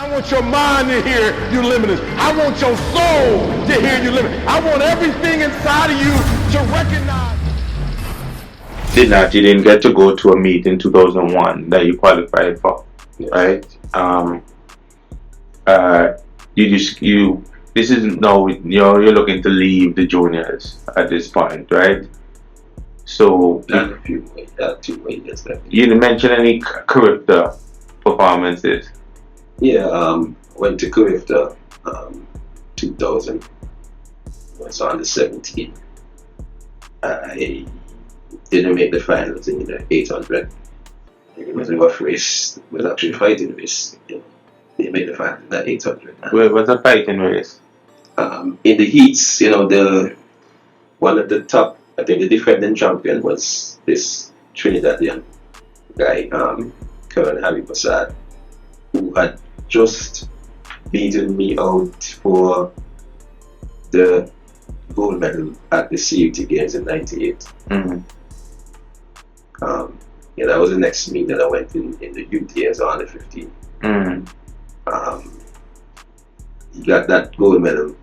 I want your mind to hear you limitless. I want your soul to hear you limitless. I want everything inside of you to recognize. You didn't get to go to a meet in 2001 that you qualified for, right? This is now you're looking to leave the juniors at this point, right? So Not a few, 2 years left. You didn't mention any Carifta performances. Yeah, went to Carifta 2000. Was on the 17th. I didn't make the finals in the 800. It was a rough race. It was actually a fighting race. They made the finals in the 800. Where was a fighting race? In the heats, one of the top, I think the defending champion was this Trinidadian guy, Colonel Harry Prasad, who had just beaten me out for the gold medal at the CUT Games in '98. That was the next meet that I went in the youth years, under 15. He got that gold medal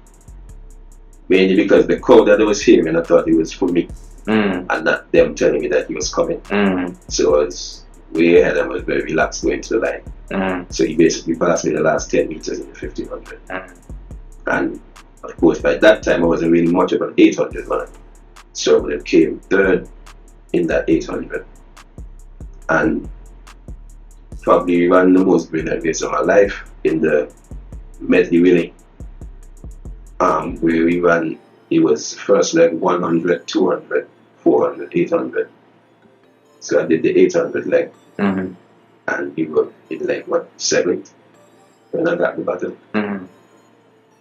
mainly because the crowd that I was hearing, I thought it was for me, and not them telling me that he was coming. So I was way ahead and was very relaxed going to the line. So he basically passed me the last 10 meters in the 1500. And of course, by that time, I wasn't really much of an 800 man. So I came third in that 800. And probably ran the most brilliant race of my life in the medley relay. Where we ran, it was first leg 100, 200, 400, 800. So I did the 800 leg. And we were in like 7th when I got the battle.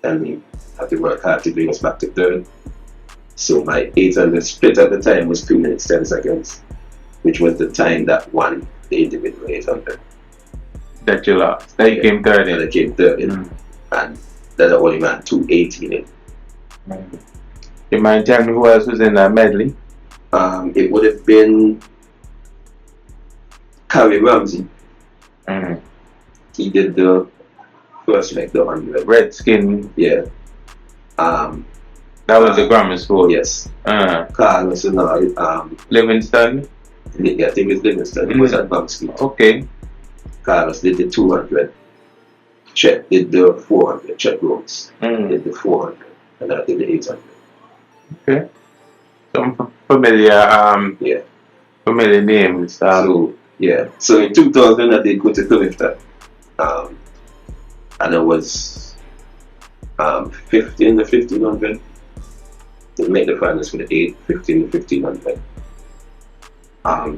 And we had to work hard to bring us back to third. So my 800 split at the time was 2 minutes 10 seconds, which was the time that won the individual 800. That you lost. That you came third in. And I came third in. And that I only ran 2:18 in. You mind telling me who else was in that medley? It would have been Carrie Ramsey. He did the first leg, the 100. Redskin. Yeah. That was the grammar school. Yes. Carlos and Livingston. Yeah, I think it's Livingston. It was at Bamski. Okay. Carlos did the 200. Chet did the 400. Chet Rhodes did the 400, and I did the 800. Okay. Some familiar familiar names. So in 2000 I did go to Carifta, and I was 15 in the 1500. Didn't make the finals for the 15 to 1500.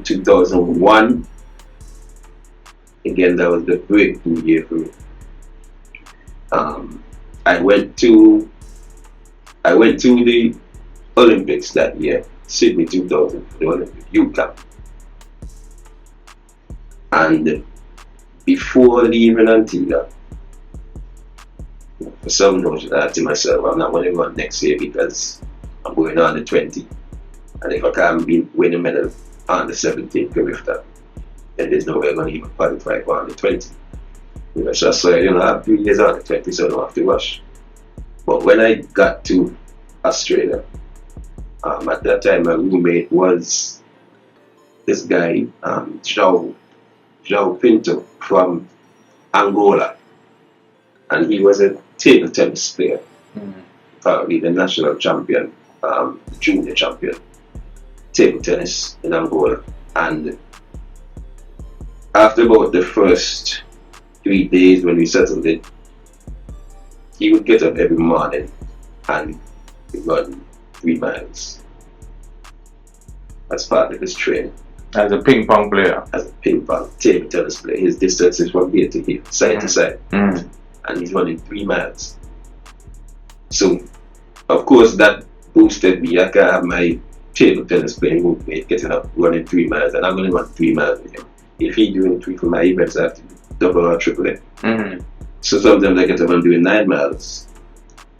2001, again that was the breakthrough year for me. I went to the Olympics that year, Sydney 2000, the Olympic youth camp. And before leaving Antigua, for some reason I thought to myself, I'm not going to run next year because I'm going on the 20. And if I can't win a medal on the 17th Carifta, then there's no way I'm going to even qualify for on the 20. So I said, I have 3 years on the 20, so I don't have to rush. But when I got to Australia, at that time my roommate was this guy, João Pinto from Angola. And he was a table tennis player, probably the national champion, junior champion, table tennis in Angola. And after about the first 3 days when we settled it, he would get up every morning and run 3 miles as part of his training. As a ping pong player? As a ping pong table tennis player. His distance is from here to here, side to side. And he's running 3 miles. So, of course, that boosted me. I can have my table tennis playing movement, getting up, running 3 miles, and I'm going to run 3 miles with him. If he's doing 3 for my events, I have to double or triple it. So sometimes I get up and doing 9 miles.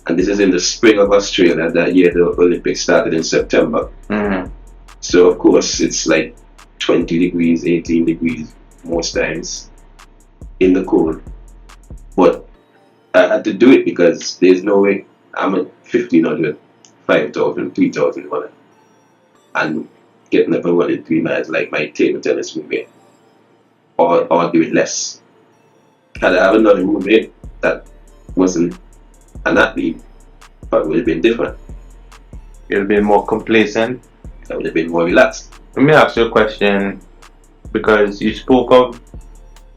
And this is in the spring of Australia. That year the Olympics started in September. So of course it's like 20 degrees, 18 degrees most times in the cold. But had to do it because there's no way I'm at 1,500, 5,000, 3,000 money. And getting up and running 3 miles like my table tennis roommate. Or doing less. Had I have another roommate that wasn't an athlete, but would have been different. You'd have been more complacent. I would have been more relaxed. Let me ask you a question, because you spoke of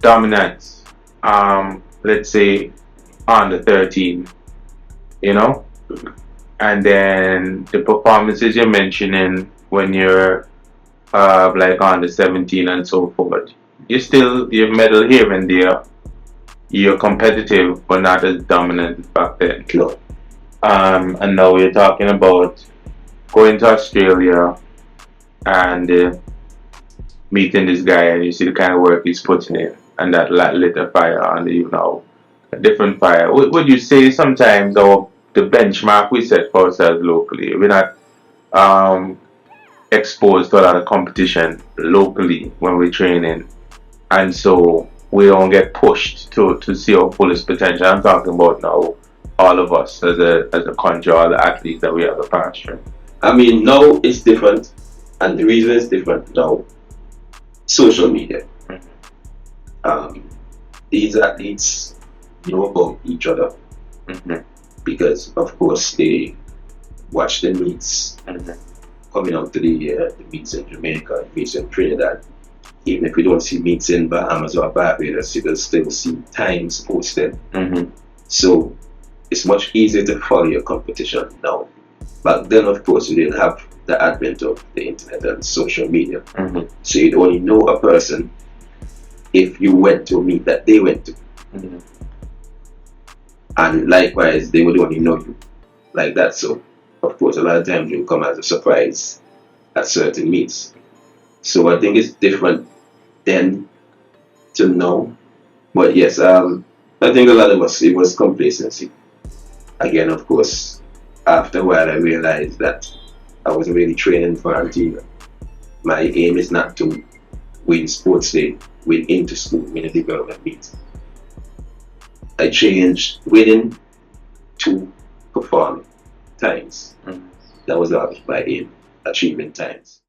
dominance. Let's say under 13, you know, and then the performances you're mentioning when you're like under 17 and so forth. You medal here and there. You're competitive, but not as dominant back then. No. And now we're talking about going to Australia and meeting this guy, and you see the kind of work he's putting in, and that lit a fire under you now. A different fire. Would you say sometimes the benchmark we set for ourselves locally, we're not exposed to a lot of competition locally when we're training, and so we don't get pushed to see our fullest potential? I'm talking about now all of us as a country, all the athletes that we have a pass through. I mean, now it's different, and the reason it's different now, social media. These athletes know about each other because, of course, they watch the meets coming out to the meets in Jamaica, meets in Trinidad. Even if we don't see meets in Bahamas or Barbados, you will still see times posted. So it's much easier to follow your competition now. Back then, of course, you didn't have the advent of the internet and social media. So you'd only know a person if you went to a meet that they went to. And likewise, they would only know you like that. So, of course, a lot of times you'll come as a surprise at certain meets. So I think it's different then to now. But yes, I think a lot of us, it was complacency. Again, of course, after a while I realized that I wasn't really training for Antigua. My aim is not to win sports day, win into school, win a development meet. I changed winning to performing times. That was my aim, achievement times.